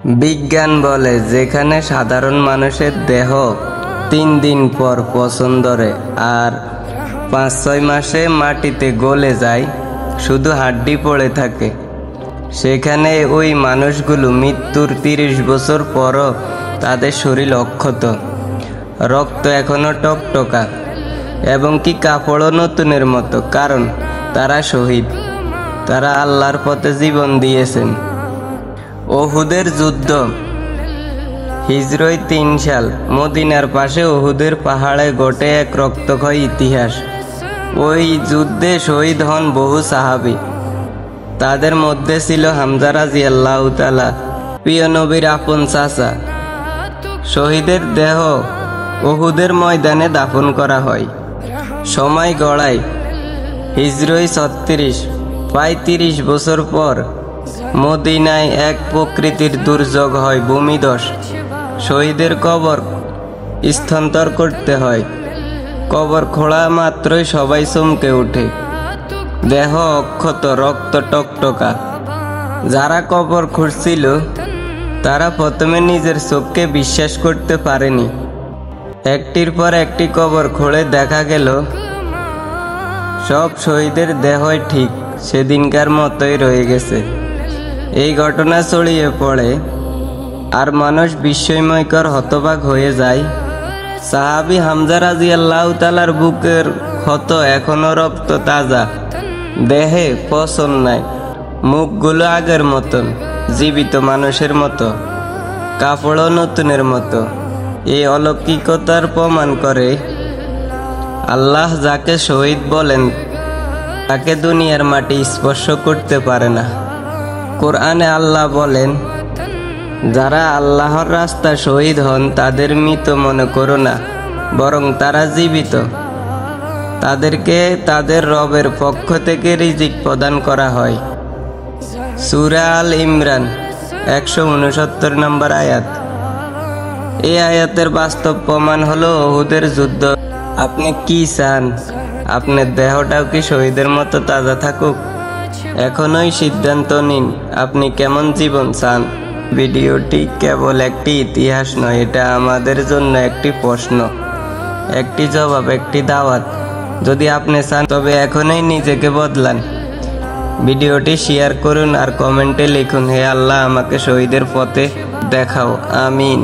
বিজ্ঞান বলে যেখানে সাধারণ মানুষের দেহ 3 দিন পর পচন ধরে আর 5-6 মাসে মাটিতে গলে যায়, শুধু হাড্ডি পড়ে থাকে, সেখানে ওই মানুষগুলো মৃত্যুর 30 বছর পরও তাদের শরীর অক্ষত, রক্ত এখনো টকটকা এবং কি কাপড়ও নতুনের মতো, কারণ তারা শহীদ, তারা আল্লাহর পথে জীবন দিয়েছেন। উহুদের যুদ্ধ হিজরী 3 সাল, মদিনার পাশে উহুদের পাহাড়ে ঘটে এক রক্তক্ষয়ী ইতিহাস। ওই যুদ্ধে শহীদ হন বহু সাহাবী, তাদের মধ্যে ছিল হামজা রাদিয়াল্লাহু তাআলা, প্রিয় নবীর আপন চাচা। শহীদের দেহ উহুদের ময়দানে দাফন করা হয়। সময় গড়ায় হিজরী 36, প্রায় 30 বছর পর মদিনায় এক প্রকৃতির দুর্যোগ হয়, ভূমিধস। শহীদের কবর স্থানান্তর করতে হয়। কবর খোঁড়া মাত্রই সবাই চমকে ওঠে, দেহ অক্ষত, রক্ত টকটকা। যারা কবর খুঁড়ছিল তারা প্রথমে নিজের চোখকে বিশ্বাস করতে পারেনি। একটির পর একটি কবর খুঁড়ে দেখা গেল সব শহীদের দেহই ঠিক সেদিনকার মতোই রয়ে গেছে। এই ঘটনা ছড়িয়ে পড়ে আর মানুষ বিস্ময়কর হতবাক হয়ে যায়। সাহাবী হামজা রাদিয়াল্লাহু তাআলার বুকের ক্ষত এখনো রক্ত তাজা, দেহে পচন নাই, মুখগুলো আগের মতন, জীবিত মানুষের মতো, কাপড়ও নতুনের মতো। এই অলৌকিকতার প্রমাণ করে আল্লাহ যাকে শহীদ বলেন তাকে দুনিয়ার মাটি স্পর্শ করতে পারে না। কোরআনে আল্লাহ বলেন, যারা আল্লাহর রাস্তায় শহীদ হন তাদের মৃত মনে করো না, বরং তারা জীবিত। তাদেরকে তাদের রবের পক্ষ থেকে রিজিক প্রদান করা হয়। সূরা আল ইমরান 169 নম্বর আয়াত। এই আয়াতের বাস্তব প্রমাণ হলো উহুদের যুদ্ধ। আপনি কি চান? আপনার দেহটাও কি শহীদের মতো তাজা থাকুক? এখনই সিদ্ধান্ত নিন আপনি কেমন জীবন চান। ভিডিওটি কেবল একটি ইতিহাস নয়, এটা আমাদের জন্য একটি প্রশ্ন, একটি জবাব, একটি দাওয়াত। যদি আপনি চান তবে এখনই নিজেকে বদলান। ভিডিওটি শেয়ার করুন আর কমেন্টে লিখুন, হে আল্লাহ আমাকে শহীদের পথে দেখাও, আমিন।